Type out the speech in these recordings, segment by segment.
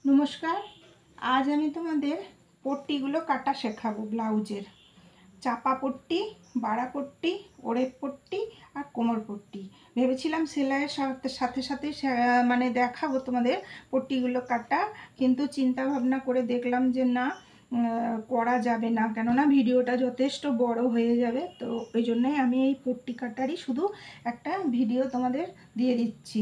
নমস্কার। আজ আমি তোমাদের পট্টিগুলো কাটা শেখাবো। ব্লাউজের চাপা পট্টি, বাড়া পট্টি, ওড়েপ পট্টি আর কোমর পট্টি। ভেবেছিলাম সেলাইয়ের সাথে সাথে মানে দেখাবো তোমাদের পট্টিগুলো কাটা, কিন্তু চিন্তা ভাবনা করে দেখলাম যে না, করা যাবে না, কেননা ভিডিওটা যথেষ্ট বড় হয়ে যাবে। তো ওই জন্যই আমি এই পট্টি কাটারই শুধু একটা ভিডিও তোমাদের দিয়ে দিচ্ছি।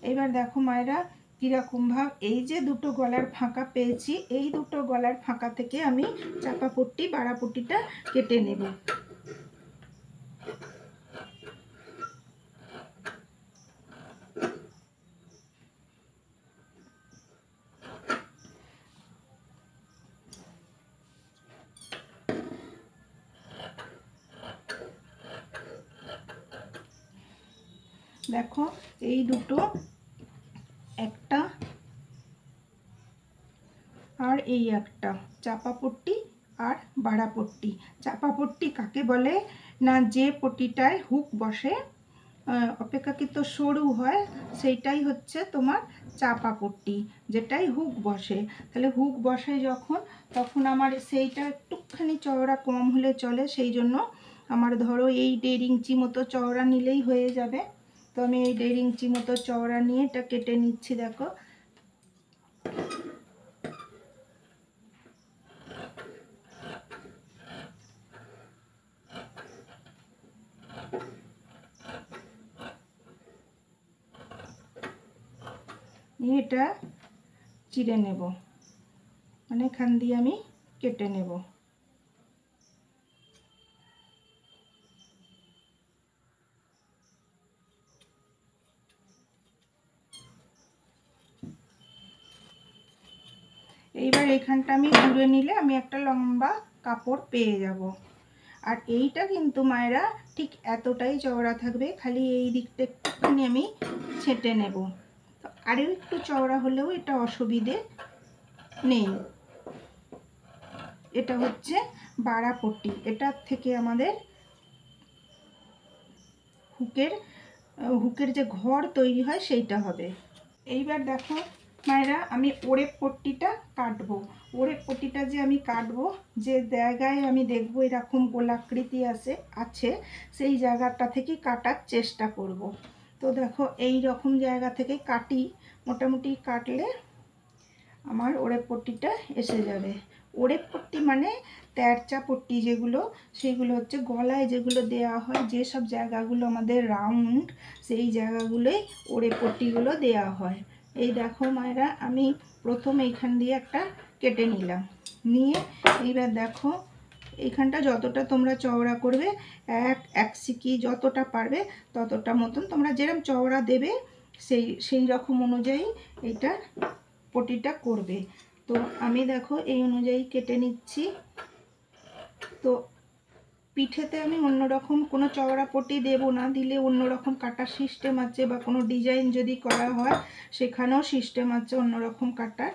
এবার দেখো মায়েরা কীরকম ভাব, এই যে দুটো গলার ফাঁকা পেয়েছি, এই দুটো গলার ফাঁকা থেকে আমি চাপা পট্টি বাড়া পট্টিটা কেটে নেব। দেখো এই দুটো, একটা আর এই একটা চাপা পট্টি আর বাড়া পট্টি। চাপা পট্টি কাকে বলে না, যে পট্টিটায় হুক বসে, অপেক্ষাকৃত সরু হয়, সেইটাই হচ্ছে তোমার চাপা পট্টি, যেটাই হুক বসে। তাহলে হুক বসে যখন, তখন আমার সেইটা একটুখানি চওড়া কম হলে চলে, সেই জন্য আমার ধরো এই 1.5 ইঞ্চি মতো চওড়া নিলেই হয়ে যাবে। তো আমি এই 1.5 ইঞ্চি মতো চওড়া নিয়ে এটা কেটে নিচ্ছি। দেখো নিয়ে এটা চিড়ে নেব, মানে এখান দিয়ে আমি কেটে নেব। এইবার এখানটা আমি ঘুরে নিলে আমি একটা লম্বা কাপড় পেয়ে যাব। আর এইটা কিন্তু মায়েরা ঠিক এতটাই চওড়া থাকবে, খালি এই দিকটা একটুখানি আমি ছেঁটে নেব। তো আরও একটু চওড়া হলেও এটা অসুবিধে নেই। এটা হচ্ছে বাড়া পট্টি, এটার থেকে আমাদের হুকের যে ঘর তৈরি হয় সেইটা হবে। এইবার দেখো মায়েরা, আমি ওড়েপ পট্টিটা কাটবো। ওড়েপ পট্টিটা যে আমি কাটবো, যে জায়গায় আমি দেখবো এরকম গোলাকৃতি আছে, সেই জায়গাটা থেকে কাটার চেষ্টা করব। তো দেখো এই রকম জায়গা থেকে কাটি, মোটামুটি কাটলে আমার ওড়েপ পট্টিটা এসে যাবে। ওড়েপ পট্টি মানে তেরচা পট্টি যেগুলো, সেগুলো হচ্ছে গলায় যেগুলো দেওয়া হয়, যেসব জায়গাগুলো আমাদের রাউন্ড, সেই জায়গাগুলোই ওড়েপ পট্টিগুলো দেওয়া হয়। এই দেখো মায়েরা, আমি প্রথম এইখান দিয়ে একটা কেটে নিলাম, নিয়ে এইবার দেখো এইখানটা যতটা তোমরা চওড়া করবে, এক সিকি যতটা পারবে ততটা মতন তোমরা যেরকম চওড়া দেবে সেই রকম অনুযায়ী এইটা পটিটা করবে। তো আমি দেখো এই অনুযায়ী কেটে নিচ্ছি। তো পিঠেতে আমি অন্যরকম কোনো চওড়া পটি দেব না, দিলে অন্যরকম কাটার সিস্টেম আছে, বা কোনো ডিজাইন যদি করা হয় সেখানেও সিস্টেম আছে অন্যরকম কাটার।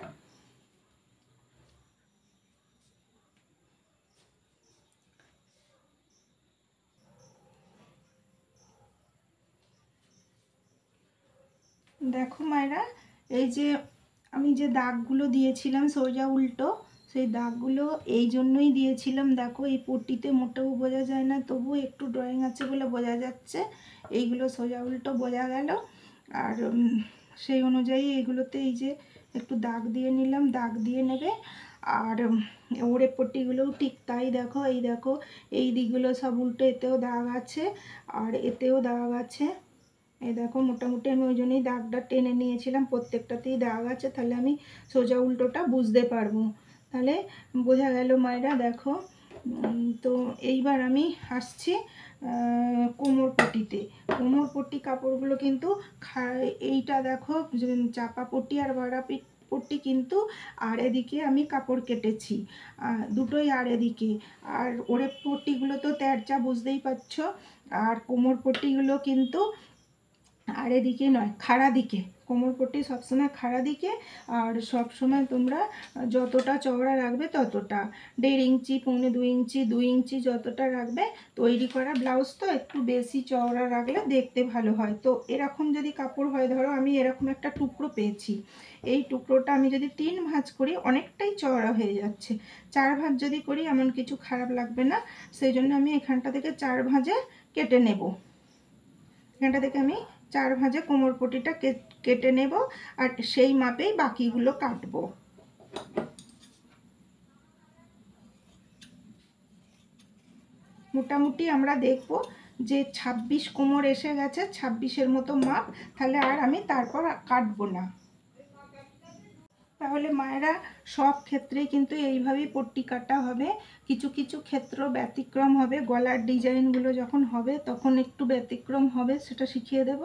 দেখো মায়েরা, এই যে আমি যে দাগগুলো দিয়েছিলাম সোজা উল্টো, সেই দাগগুলো এই জন্যই দিয়েছিলাম। দেখো এই পট্টিতে মোটেও বোঝা যায় না, তবু একটু ড্রয়িং আছে বলে বোঝা যাচ্ছে। এইগুলো সোজা উল্টো বোঝা গেল। আর সেই অনুযায়ী এগুলোতে এই যে একটু দাগ দিয়ে নিলাম, দাগ দিয়ে নেবে। আর ওড়ে পট্টিগুলোও ঠিক তাই। দেখো এই দেখো, এই দিকগুলো সব উল্টো, এতেও দাগ আছে আর এতেও দাগ আছে। এই দেখো মোটামুটি আমি ওই জন্যই দাগটা টেনে নিয়েছিলাম, প্রত্যেকটাতেই দাগ আছে, তাহলে আমি সোজা উল্টোটা বুঝতে পারবো। তাহলে বোঝা গেল মায়েরা। দেখো তো এইবার আমি আসছি কোমর পট্টিতে। কোমর পট্টি কাপড়গুলো কিন্তু এইটা দেখো চাপা পট্টি আর বাড়া পট্টি কিন্তু আর এদিকে আমি কাপড় কেটেছি, দুটোই আর এদিকে। আর ওড়ে পট্টিগুলো তো তেরচা, বুঝতেই পারছো। আর কোমর পট্টিগুলো কিন্তু আর এদিকে নয়, খাড়া দিকে, কোমর পট্টি সবসময় খাড়া দিকে, আর সবসময় তোমরা যতটা চওড়া রাখবে ততটা, 1.5 ইঞ্চি, 1.25 ইঞ্চি, 2 ইঞ্চি যতটা রাখবে। তৈরি করা ব্লাউজ তো একটু বেশি চওড়া রাখলে দেখতে ভালো হয়। তো এরকম যদি কাপড় হয়, ধরো আমি এরকম একটা টুকরো পেয়েছি, এই টুকরোটা আমি যদি 3 ভাঁজ করি অনেকটাই চওড়া হয়ে যাচ্ছে। 4 ভাঁজ যদি করি এমন কিছু খারাপ লাগবে না, সেই জন্য আমি এখানটা থেকে 4 ভাঁজে কেটে নেব। এখানটা থেকে আমি 4 ভাঁজে কোমর পট্টিটা কেটে নেব, আর সেই মাপেই বাকিগুলো কাটবো। মোটামুটি আমরা দেখব যে 26 কোমর এসে গেছে, 26-এর মতো মাপ, তাহলে আর আমি তারপর কাটবো না। তাহলে মায়েরা সব ক্ষেত্রেই কিন্তু এইভাবেই পট্টি কাটা হবে। কিছু কিছু ক্ষেত্র ব্যতিক্রম হবে, গলার ডিজাইনগুলো যখন হবে তখন একটু ব্যতিক্রম হবে, সেটা শিখিয়ে দেব।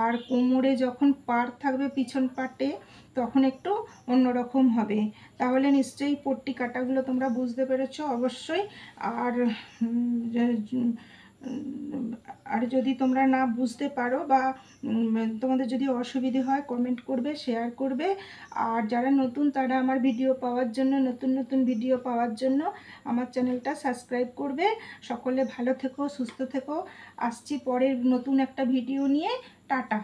আর কোমরে যখন পাড় থাকবে পিছন পাটে তখন একটু অন্যরকম হবে। তাহলে নিশ্চয়ই পট্টি কাটাগুলো তোমরা বুঝতে পেরেছো অবশ্যই। আর আর যদি তোমরা না বুঝতে পারো বা তোমাদের যদি অসুবিধে হয় কমেন্ট করবে, শেয়ার করবে। আর যারা নতুন তারা আমার ভিডিও পাওয়ার জন্য, নতুন নতুন ভিডিও পাওয়ার জন্য আমার চ্যানেলটা সাবস্ক্রাইব করবে। সকলে ভালো থেকো, সুস্থ থেকো। আসছি পরের নতুন একটা ভিডিও নিয়ে। টাটা।